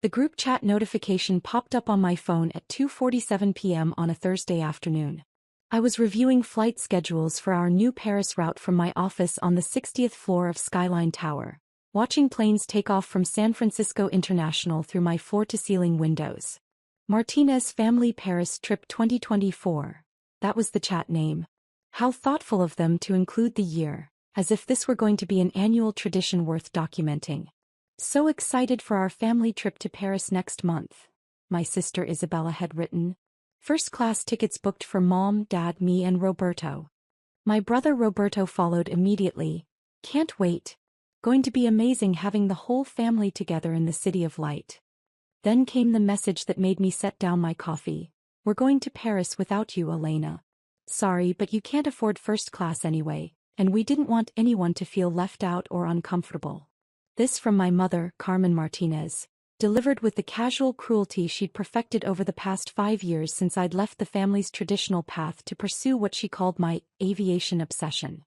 The group chat notification popped up on my phone at 2:47 p.m. on a Thursday afternoon. I was reviewing flight schedules for our new Paris route from my office on the 60th floor of Skyline Tower, watching planes take off from San Francisco International through my floor-to-ceiling windows. Martinez Family Paris Trip 2024. That was the chat name. How thoughtful of them to include the year, as if this were going to be an annual tradition worth documenting. So excited for our family trip to Paris next month, my sister Isabella had written. First-class tickets booked for Mom, Dad, me and Roberto. My brother Roberto followed immediately. Can't wait. Going to be amazing having the whole family together in the City of Light. Then came the message that made me set down my coffee. We're going to Paris without you, Elena. Sorry, but you can't afford first class anyway, and we didn't want anyone to feel left out or uncomfortable. This from my mother, Carmen Martinez, delivered with the casual cruelty she'd perfected over the past 5 years since I'd left the family's traditional path to pursue what she called my aviation obsession.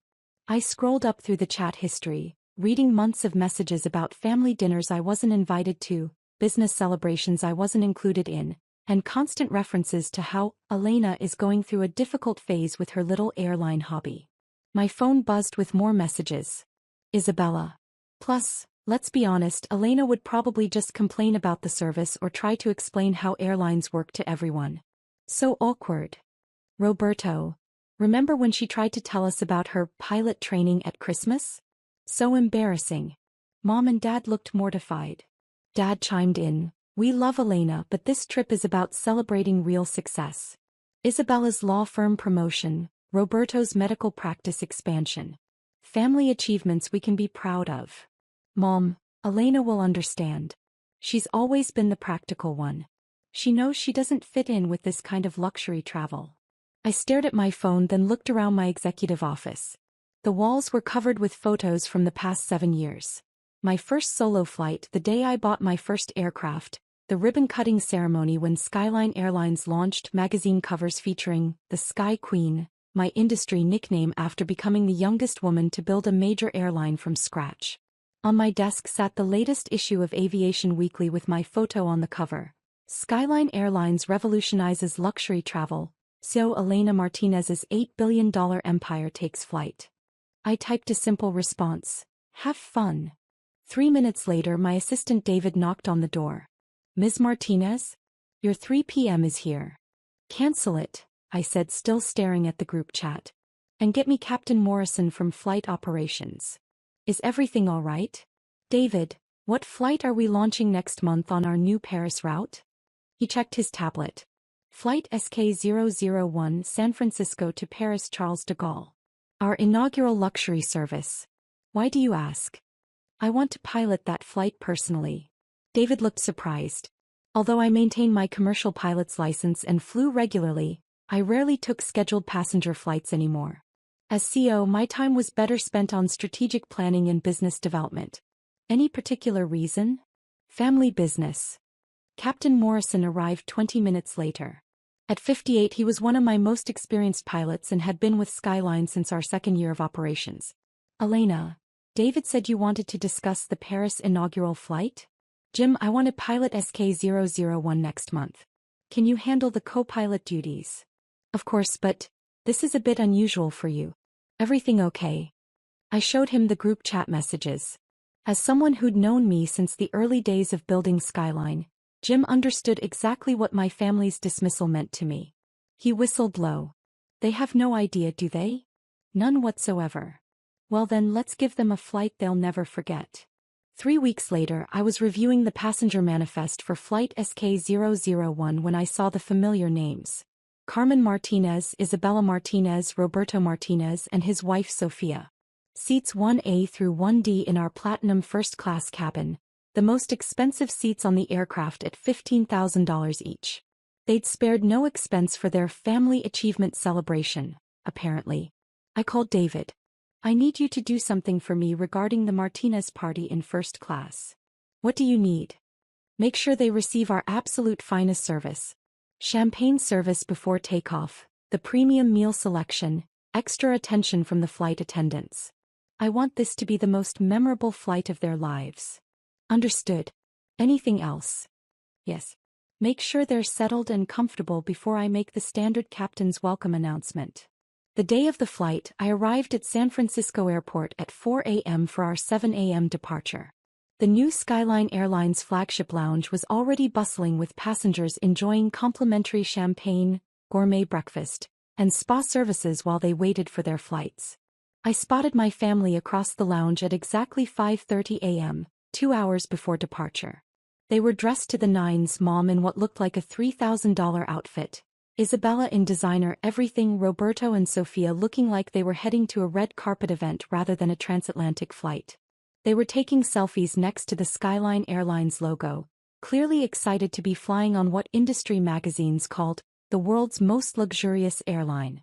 I scrolled up through the chat history, reading months of messages about family dinners I wasn't invited to, business celebrations I wasn't included in, and constant references to how Elena is going through a difficult phase with her little airline hobby. My phone buzzed with more messages. Isabella. Plus, let's be honest, Elena would probably just complain about the service or try to explain how airlines work to everyone. So awkward. Roberto. Remember when she tried to tell us about her pilot training at Christmas? So embarrassing. Mom and Dad looked mortified. Dad chimed in, we love Elena, but this trip is about celebrating real success. Isabella's law firm promotion, Roberto's medical practice expansion. Family achievements we can be proud of. Mom, Elena will understand. She's always been the practical one. She knows she doesn't fit in with this kind of luxury travel. I stared at my phone, then looked around my executive office. The walls were covered with photos from the past 7 years. My first solo flight, the day I bought my first aircraft, the ribbon-cutting ceremony when Skyline Airlines launched magazine covers featuring the Sky Queen, my industry nickname after becoming the youngest woman to build a major airline from scratch. On my desk sat the latest issue of Aviation Weekly with my photo on the cover. Skyline Airlines revolutionizes luxury travel, so Elena Martinez's $8 billion empire takes flight. I typed a simple response. Have fun. 3 minutes later, my assistant David knocked on the door. Ms. Martinez? Your 3 p.m. is here. Cancel it, I said, still staring at the group chat. And get me Captain Morrison from Flight Operations. Is everything all right? David, what flight are we launching next month on our new Paris route? He checked his tablet. Flight SK001 San Francisco to Paris Charles de Gaulle. Our inaugural luxury service. Why do you ask? I want to pilot that flight personally. David looked surprised. Although I maintain my commercial pilot's license and flew regularly, I rarely took scheduled passenger flights anymore. As CEO, my time was better spent on strategic planning and business development. Any particular reason? Family business. Captain Morrison arrived 20 minutes later. At 58, he was one of my most experienced pilots and had been with Skyline since our second year of operations. Elena, David said you wanted to discuss the Paris inaugural flight? Jim, I want to pilot SK001 next month. Can you handle the co-pilot duties? Of course, but this is a bit unusual for you. Everything okay? I showed him the group chat messages. As someone who'd known me since the early days of building Skyline, Jim understood exactly what my family's dismissal meant to me. He whistled low. They have no idea, do they? None whatsoever. Well then, let's give them a flight they'll never forget. 3 weeks later, I was reviewing the passenger manifest for Flight SK001 when I saw the familiar names. Carmen Martinez, Isabella Martinez, Roberto Martinez, and his wife Sofia. Seats 1A through 1D in our Platinum first-class cabin, the most expensive seats on the aircraft at $15,000 each. They'd spared no expense for their family achievement celebration, apparently. I called David. I need you to do something for me regarding the Martinez party in first class. What do you need? Make sure they receive our absolute finest service. Champagne service before takeoff, the premium meal selection, extra attention from the flight attendants. I want this to be the most memorable flight of their lives. Understood. Anything else? Yes. Make sure they're settled and comfortable before I make the standard captain's welcome announcement. The day of the flight, I arrived at San Francisco Airport at 4 a.m. for our 7 a.m. departure. The new Skyline Airlines flagship lounge was already bustling with passengers enjoying complimentary champagne, gourmet breakfast, and spa services while they waited for their flights. I spotted my family across the lounge at exactly 5:30 a.m., 2 hours before departure. They were dressed to the nines, Mom in what looked like a $3,000 outfit, Isabella in designer everything, Roberto and Sophia looking like they were heading to a red carpet event rather than a transatlantic flight. They were taking selfies next to the Skyline Airlines logo, clearly excited to be flying on what industry magazines called the world's most luxurious airline.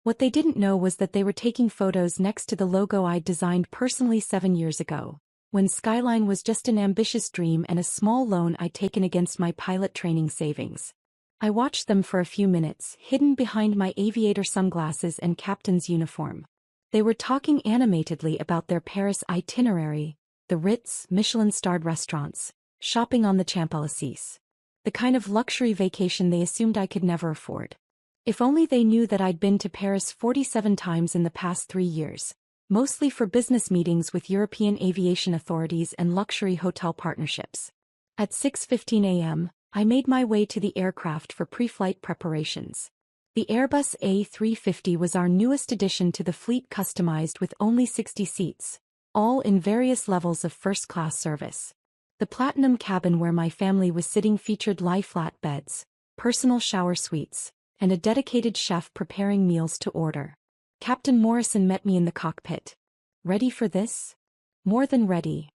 What they didn't know was that they were taking photos next to the logo I'd designed personally 7 years ago, when Skyline was just an ambitious dream and a small loan I'd taken against my pilot training savings. I watched them for a few minutes, hidden behind my aviator sunglasses and captain's uniform. They were talking animatedly about their Paris itinerary, the Ritz, Michelin-starred restaurants, shopping on the Champs-Élysées. The kind of luxury vacation they assumed I could never afford. If only they knew that I'd been to Paris 47 times in the past 3 years, mostly for business meetings with European aviation authorities and luxury hotel partnerships. At 6:15 a.m., I made my way to the aircraft for pre-flight preparations. The Airbus A350 was our newest addition to the fleet, customized with only 60 seats, all in various levels of first-class service. The platinum cabin where my family was sitting featured lie-flat beds, personal shower suites, and a dedicated chef preparing meals to order. Captain Morrison met me in the cockpit. Ready for this? More than ready.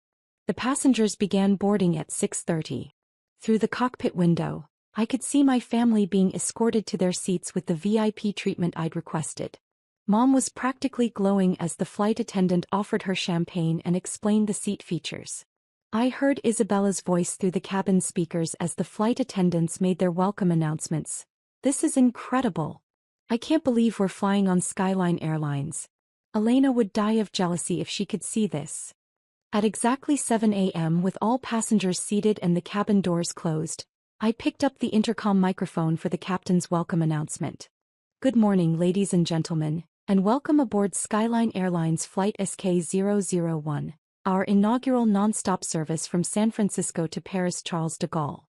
The passengers began boarding at 6:30. Through the cockpit window, I could see my family being escorted to their seats with the VIP treatment I'd requested. Mom was practically glowing as the flight attendant offered her champagne and explained the seat features. I heard Isabella's voice through the cabin speakers as the flight attendants made their welcome announcements. This is incredible. I can't believe we're flying on Skyline Airlines. Elena would die of jealousy if she could see this. At exactly 7 a.m., with all passengers seated and the cabin doors closed, I picked up the intercom microphone for the captain's welcome announcement. Good morning, ladies and gentlemen, and welcome aboard Skyline Airlines Flight SK001, our inaugural non-stop service from San Francisco to Paris Charles de Gaulle.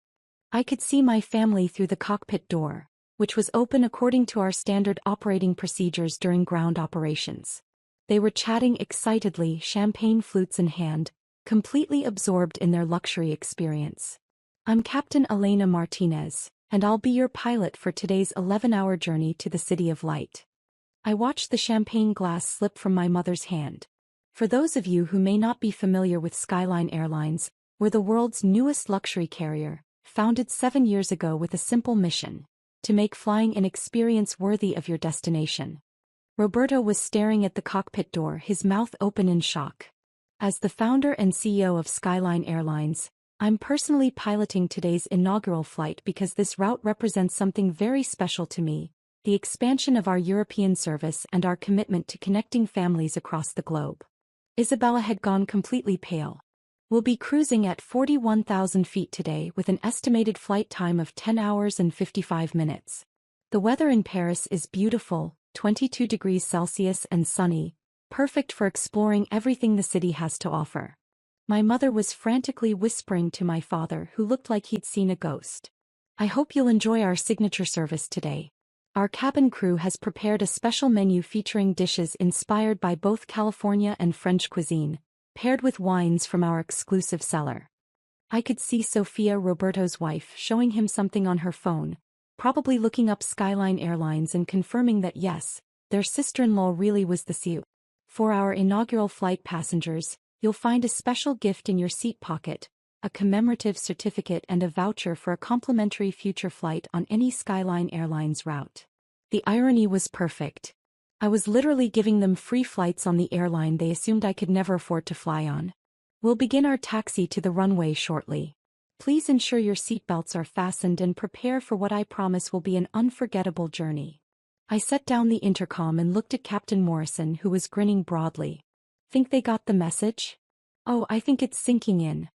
I could see my family through the cockpit door, which was open according to our standard operating procedures during ground operations. They were chatting excitedly, champagne flutes in hand, completely absorbed in their luxury experience. I'm Captain Elena Martinez, and I'll be your pilot for today's 11-hour journey to the City of Light. I watched the champagne glass slip from my mother's hand. For those of you who may not be familiar with Skyline Airlines, we're the world's newest luxury carrier, founded 7 years ago with a simple mission: to make flying an experience worthy of your destination. Roberto was staring at the cockpit door, his mouth open in shock. As the founder and CEO of Skyline Airlines, I'm personally piloting today's inaugural flight because this route represents something very special to me: the expansion of our European service and our commitment to connecting families across the globe. Isabella had gone completely pale. We'll be cruising at 41,000 feet today with an estimated flight time of 10 hours and 55 minutes. The weather in Paris is beautiful, 22 degrees Celsius and sunny, perfect for exploring everything the city has to offer. My mother was frantically whispering to my father, who looked like he'd seen a ghost. I hope you'll enjoy our signature service today. Our cabin crew has prepared a special menu featuring dishes inspired by both California and French cuisine, paired with wines from our exclusive cellar. I could see Sophia, Roberto's wife, showing him something on her phone, probably looking up Skyline Airlines and confirming that yes, their sister-in-law really was the CEO. For our inaugural flight passengers, you'll find a special gift in your seat pocket: a commemorative certificate and a voucher for a complimentary future flight on any Skyline Airlines route. The irony was perfect. I was literally giving them free flights on the airline they assumed I could never afford to fly on. We'll begin our taxi to the runway shortly. Please ensure your seatbelts are fastened and prepare for what I promise will be an unforgettable journey. I set down the intercom and looked at Captain Morrison, who was grinning broadly. Think they got the message? Oh, I think it's sinking in.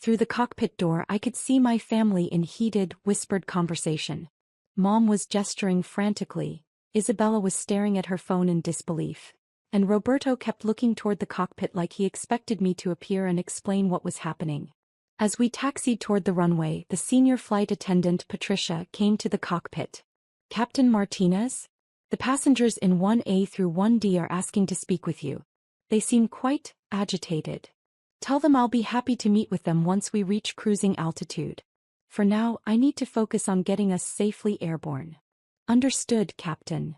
Through the cockpit door I could see my family in heated, whispered conversation. Mom was gesturing frantically, Isabella was staring at her phone in disbelief, and Roberto kept looking toward the cockpit like he expected me to appear and explain what was happening. As we taxied toward the runway, the senior flight attendant, Patricia, came to the cockpit. "Captain Martinez? The passengers in 1A through 1D are asking to speak with you. They seem quite agitated. Tell them I'll be happy to meet with them once we reach cruising altitude. For now, I need to focus on getting us safely airborne." "Understood, Captain."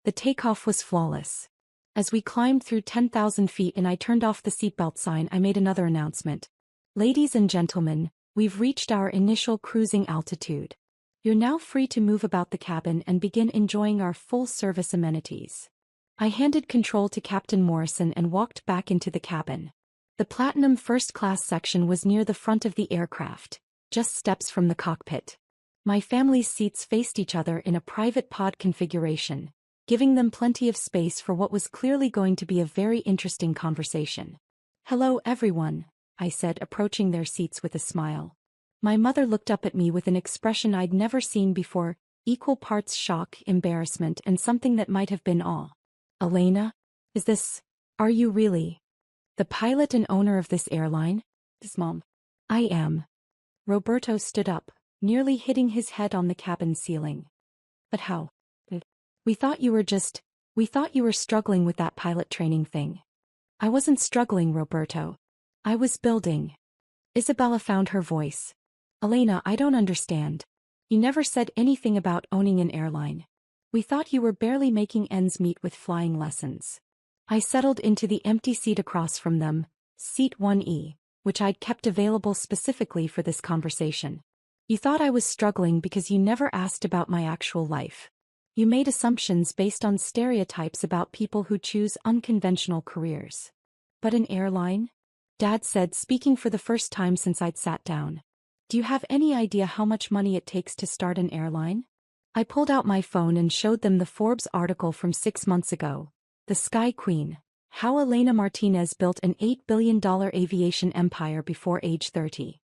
The takeoff was flawless. As we climbed through 10,000 feet and I turned off the seatbelt sign, I made another announcement. "Ladies and gentlemen, we've reached our initial cruising altitude. You're now free to move about the cabin and begin enjoying our full-service amenities." I handed control to Captain Morrison and walked back into the cabin. The Platinum First-Class section was near the front of the aircraft, just steps from the cockpit. My family's seats faced each other in a private pod configuration, giving them plenty of space for what was clearly going to be a very interesting conversation. "Hello everyone," I said, approaching their seats with a smile. My mother looked up at me with an expression I'd never seen before, equal parts shock, embarrassment, and something that might have been awe. "Elena? Are you really the pilot and owner of this airline?" "Mom. I am." Roberto stood up, nearly hitting his head on the cabin ceiling. "But how? We thought you were struggling with that pilot training thing." "I wasn't struggling, Roberto. I was building." Isabella found her voice. "Elena, I don't understand. You never said anything about owning an airline. We thought you were barely making ends meet with flying lessons." I settled into the empty seat across from them, seat 1E, which I'd kept available specifically for this conversation. "You thought I was struggling because you never asked about my actual life. You made assumptions based on stereotypes about people who choose unconventional careers." "But an airline?" Dad said, speaking for the first time since I'd sat down. "Do you have any idea how much money it takes to start an airline?" I pulled out my phone and showed them the Forbes article from 6 months ago. "The Sky Queen: How Elena Martinez Built an $8 billion Aviation Empire Before Age 30.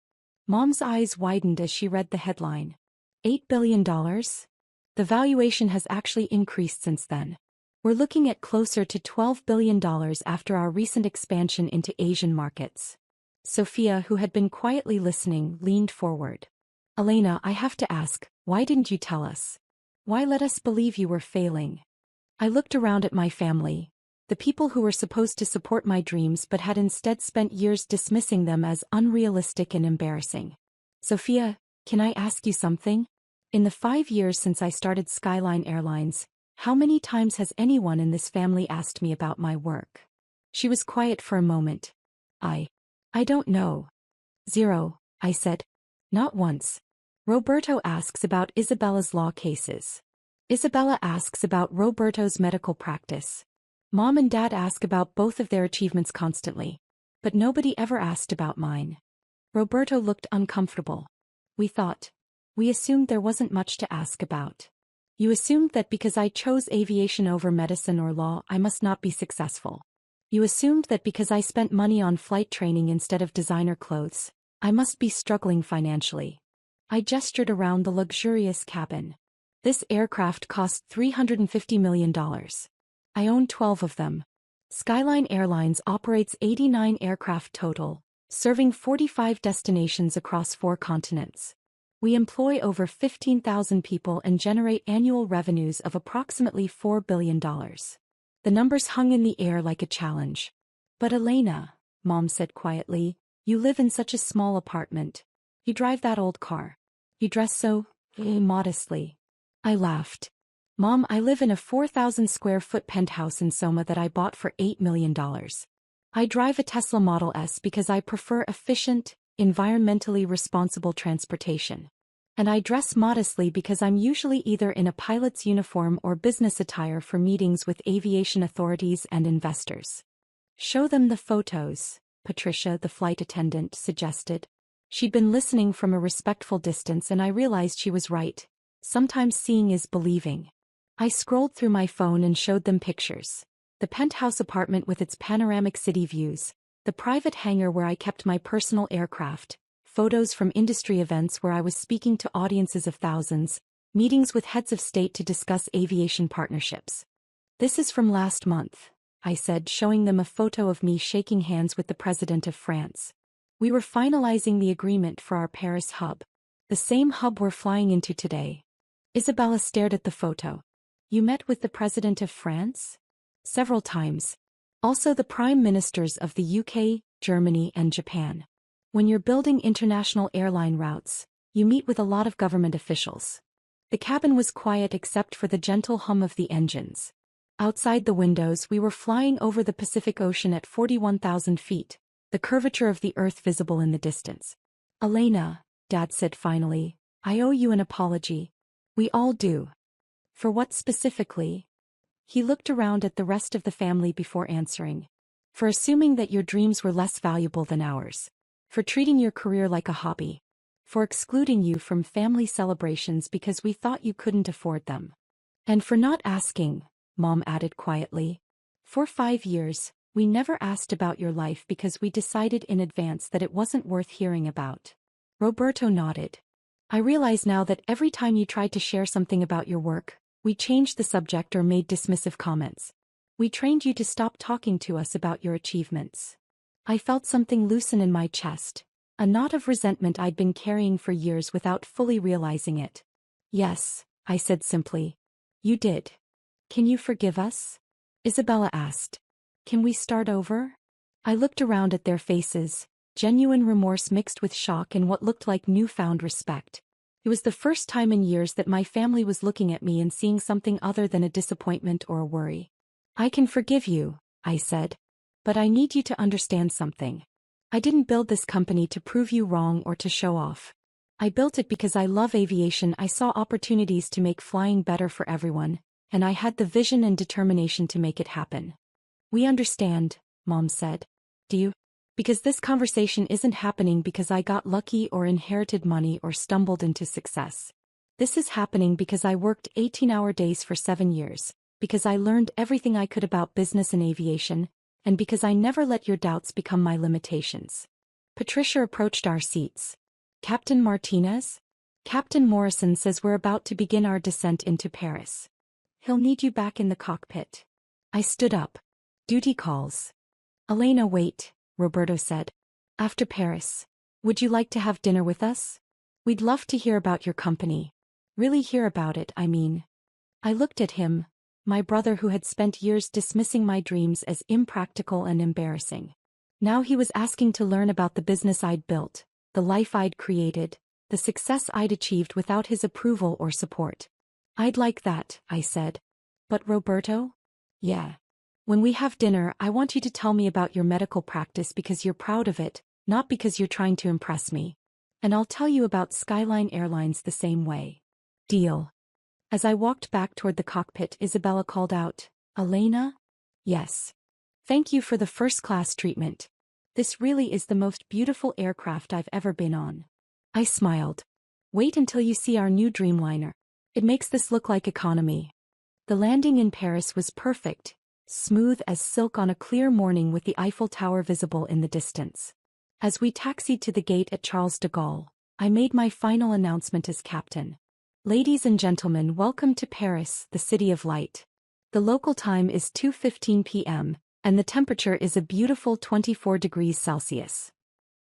Mom's eyes widened as she read the headline. $8 billion? The valuation has actually increased since then. We're looking at closer to $12 billion after our recent expansion into Asian markets. Sophia, who had been quietly listening, leaned forward. "Elena, I have to ask, why didn't you tell us? Why let us believe you were failing?" I looked around at my family, the people who were supposed to support my dreams but had instead spent years dismissing them as unrealistic and embarrassing. "Sophia, can I ask you something? In the 5 years since I started Skyline Airlines, how many times has anyone in this family asked me about my work?" She was quiet for a moment. I don't know." "0, I said. "Not once. Roberto asks about Isabella's law cases. Isabella asks about Roberto's medical practice. Mom and Dad ask about both of their achievements constantly. But nobody ever asked about mine." Roberto looked uncomfortable. We assumed there wasn't much to ask about. You assumed that because I chose aviation over medicine or law, I must not be successful. You assumed that because I spent money on flight training instead of designer clothes, I must be struggling financially. I gestured around the luxurious cabin. "This aircraft cost $350 million. I own 12 of them. Skyline Airlines operates 89 aircraft total, serving 45 destinations across 4 continents. We employ over 15,000 people and generate annual revenues of approximately $4 billion. The numbers hung in the air like a challenge. "But Elena," Mom said quietly, "you live in such a small apartment. You drive that old car. You dress so modestly." I laughed. "Mom, I live in a 4,000 square foot penthouse in Soma that I bought for $8 million. I drive a Tesla Model S because I prefer efficient, environmentally responsible transportation. And I dress modestly because I'm usually either in a pilot's uniform or business attire for meetings with aviation authorities and investors." "Show them the photos," Patricia, the flight attendant, suggested. She'd been listening from a respectful distance and I realized she was right. Sometimes seeing is believing. I scrolled through my phone and showed them pictures. The penthouse apartment with its panoramic city views, the private hangar where I kept my personal aircraft, photos from industry events where I was speaking to audiences of thousands, meetings with heads of state to discuss aviation partnerships. This is from last month, I said, showing them a photo of me shaking hands with the president of France. We were finalizing the agreement for our Paris hub. The same hub we're flying into today. Isabella stared at the photo. You met with the president of France? Several times. Also the prime ministers of the UK, Germany, and Japan. When you're building international airline routes, you meet with a lot of government officials. The cabin was quiet except for the gentle hum of the engines. Outside the windows we were flying over the Pacific Ocean at 41,000 feet, the curvature of the Earth visible in the distance. Elena, Dad said finally, I owe you an apology. We all do. For what specifically? He looked around at the rest of the family before answering. For assuming that your dreams were less valuable than ours. For treating your career like a hobby. For excluding you from family celebrations because we thought you couldn't afford them. And for not asking, Mom added quietly. For 5 years, we never asked about your life because we decided in advance that it wasn't worth hearing about. Roberto nodded. I realize now that every time you tried to share something about your work, we changed the subject or made dismissive comments. We trained you to stop talking to us about your achievements. I felt something loosen in my chest, a knot of resentment I'd been carrying for years without fully realizing it. Yes, I said simply. You did. Can you forgive us? Isabella asked. Can we start over? I looked around at their faces, genuine remorse mixed with shock and what looked like newfound respect. It was the first time in years that my family was looking at me and seeing something other than a disappointment or a worry. I can forgive you, I said. But I need you to understand something. I didn't build this company to prove you wrong or to show off. I built it because I love aviation. I saw opportunities to make flying better for everyone, and I had the vision and determination to make it happen. We understand, Mom said. Do you? Because this conversation isn't happening because I got lucky or inherited money or stumbled into success. This is happening because I worked 18-hour days for 7 years, because I learned everything I could about business and aviation, and because I never let your doubts become my limitations. Patricia approached our seats. Captain Martinez? Captain Morrison says we're about to begin our descent into Paris. He'll need you back in the cockpit. I stood up. Duty calls. Elena, wait, Roberto said. After Paris. Would you like to have dinner with us? We'd love to hear about your company. Really hear about it, I mean. I looked at him, my brother who had spent years dismissing my dreams as impractical and embarrassing. Now he was asking to learn about the business I'd built, the life I'd created, the success I'd achieved without his approval or support. I'd like that, I said. But Roberto? Yeah. When we have dinner, I want you to tell me about your medical practice because you're proud of it, not because you're trying to impress me. And I'll tell you about Skyline Airlines the same way. Deal. As I walked back toward the cockpit, Isabella called out, Elena? Yes. Thank you for the first-class treatment. This really is the most beautiful aircraft I've ever been on. I smiled. Wait until you see our new Dreamliner. It makes this look like economy. The landing in Paris was perfect, smooth as silk on a clear morning with the Eiffel Tower visible in the distance. As we taxied to the gate at Charles de Gaulle, I made my final announcement as captain. Ladies and gentlemen, welcome to Paris, the city of light. The local time is 2:15 p.m., and the temperature is a beautiful 24 degrees Celsius.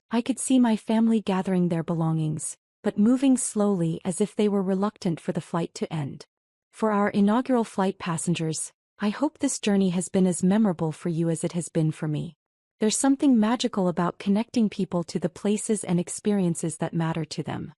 I could see my family gathering their belongings, but moving slowly as if they were reluctant for the flight to end. For our inaugural flight passengers, I hope this journey has been as memorable for you as it has been for me. There's something magical about connecting people to the places and experiences that matter to them.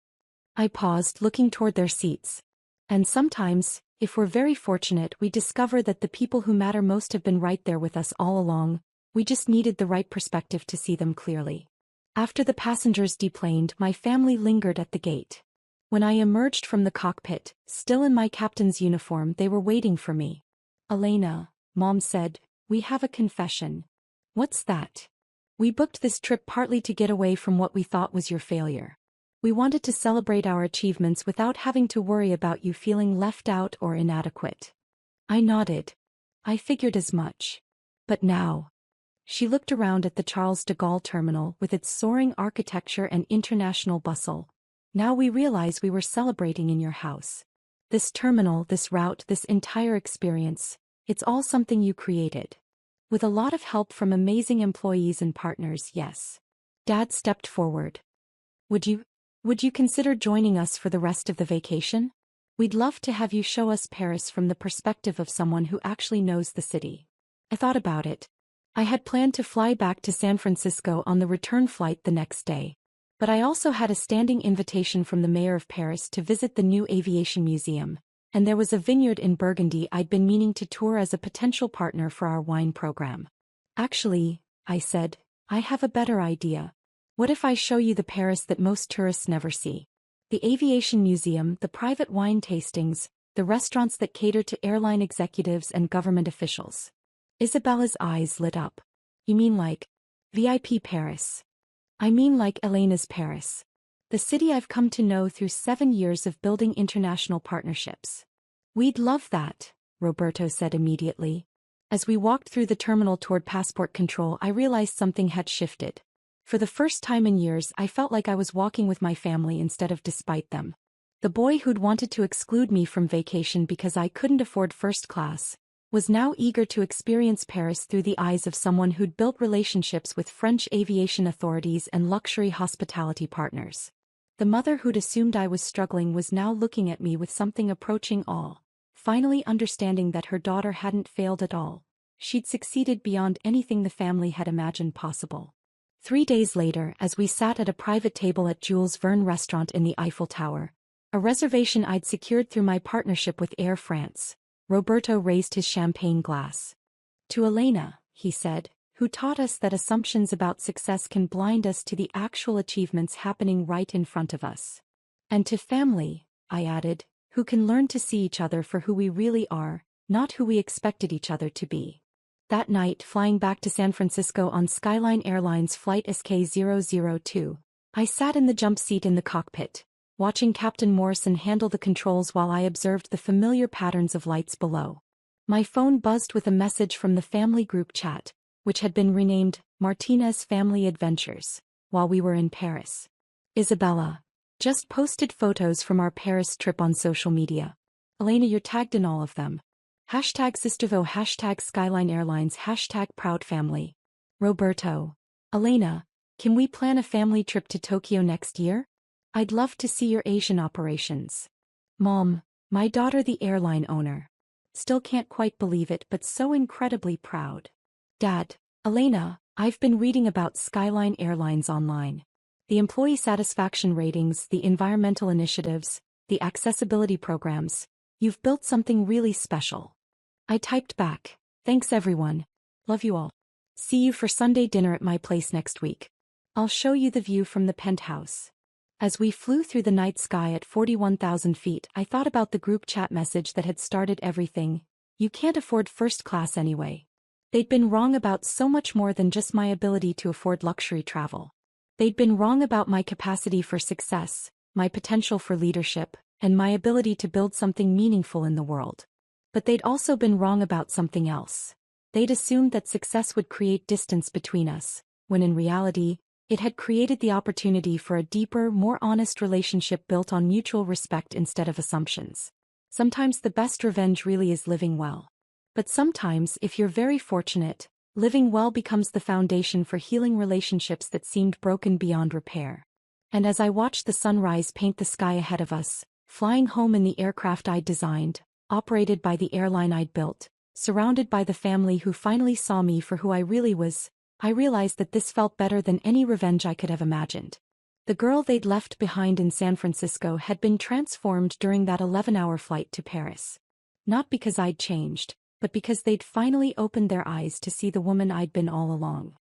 I paused, looking toward their seats. And sometimes, if we're very fortunate, we discover that the people who matter most have been right there with us all along. We just needed the right perspective to see them clearly. After the passengers deplaned, my family lingered at the gate. When I emerged from the cockpit, still in my captain's uniform, they were waiting for me. Elena, Mom said, we have a confession. What's that? We booked this trip partly to get away from what we thought was your failure. We wanted to celebrate our achievements without having to worry about you feeling left out or inadequate. I nodded. I figured as much. But now. She looked around at the Charles de Gaulle terminal with its soaring architecture and international bustle. Now we realize we were celebrating in your house. This terminal, this route, this entire experience, it's all something you created. With a lot of help from amazing employees and partners, yes. Dad stepped forward. Would you consider joining us for the rest of the vacation? We'd love to have you show us Paris from the perspective of someone who actually knows the city. I thought about it. I had planned to fly back to San Francisco on the return flight the next day. But I also had a standing invitation from the mayor of Paris to visit the new aviation museum, and there was a vineyard in Burgundy I'd been meaning to tour as a potential partner for our wine program. Actually, I said, I have a better idea. What if I show you the Paris that most tourists never see? The aviation museum, the private wine tastings, the restaurants that cater to airline executives and government officials. Isabella's eyes lit up. You mean like VIP Paris? I mean like Elena's Paris. The city I've come to know through 7 years of building international partnerships. We'd love that, Roberto said immediately. As we walked through the terminal toward passport control, I realized something had shifted. For the first time in years, I felt like I was walking with my family instead of despite them. The boy who'd wanted to exclude me from vacation because I couldn't afford first class was now eager to experience Paris through the eyes of someone who'd built relationships with French aviation authorities and luxury hospitality partners. The mother who'd assumed I was struggling was now looking at me with something approaching awe, finally understanding that her daughter hadn't failed at all. She'd succeeded beyond anything the family had imagined possible. 3 days later, as we sat at a private table at Jules Verne restaurant in the Eiffel Tower, a reservation I'd secured through my partnership with Air France, Roberto raised his champagne glass. To Elena, he said, who taught us that assumptions about success can blind us to the actual achievements happening right in front of us. And to family, I added, who can learn to see each other for who we really are, not who we expected each other to be. That night, flying back to San Francisco on Skyline Airlines Flight SK002, I sat in the jump seat in the cockpit, watching Captain Morrison handle the controls while I observed the familiar patterns of lights below. My phone buzzed with a message from the family group chat, which had been renamed Martinez Family Adventures, while we were in Paris. Isabella. Just posted photos from our Paris trip on social media. Elena, you're tagged in all of them. #Sistervo, #Skyline Airlines, #ProudFamily. Roberto. Elena, can we plan a family trip to Tokyo next year? I'd love to see your Asian operations. Mom, my daughter the airline owner. Still can't quite believe it but so incredibly proud. Dad, Elena, I've been reading about Skyline Airlines online. The employee satisfaction ratings, the environmental initiatives, the accessibility programs. You've built something really special. I typed back, thanks everyone. Love you all. See you for Sunday dinner at my place next week. I'll show you the view from the penthouse. As we flew through the night sky at 41,000 feet, I thought about the group chat message that had started everything. You can't afford first class anyway. They'd been wrong about so much more than just my ability to afford luxury travel. They'd been wrong about my capacity for success, my potential for leadership, and my ability to build something meaningful in the world. But they'd also been wrong about something else. They'd assumed that success would create distance between us, when in reality, it had created the opportunity for a deeper, more honest relationship built on mutual respect instead of assumptions. Sometimes the best revenge really is living well. But sometimes, if you're very fortunate, living well becomes the foundation for healing relationships that seemed broken beyond repair. And as I watched the sunrise paint the sky ahead of us, flying home in the aircraft I'd designed, operated by the airline I'd built, surrounded by the family who finally saw me for who I really was, I realized that this felt better than any revenge I could have imagined. The girl they'd left behind in San Francisco had been transformed during that 11-hour flight to Paris. Not because I'd changed, but because they'd finally opened their eyes to see the woman I'd been all along.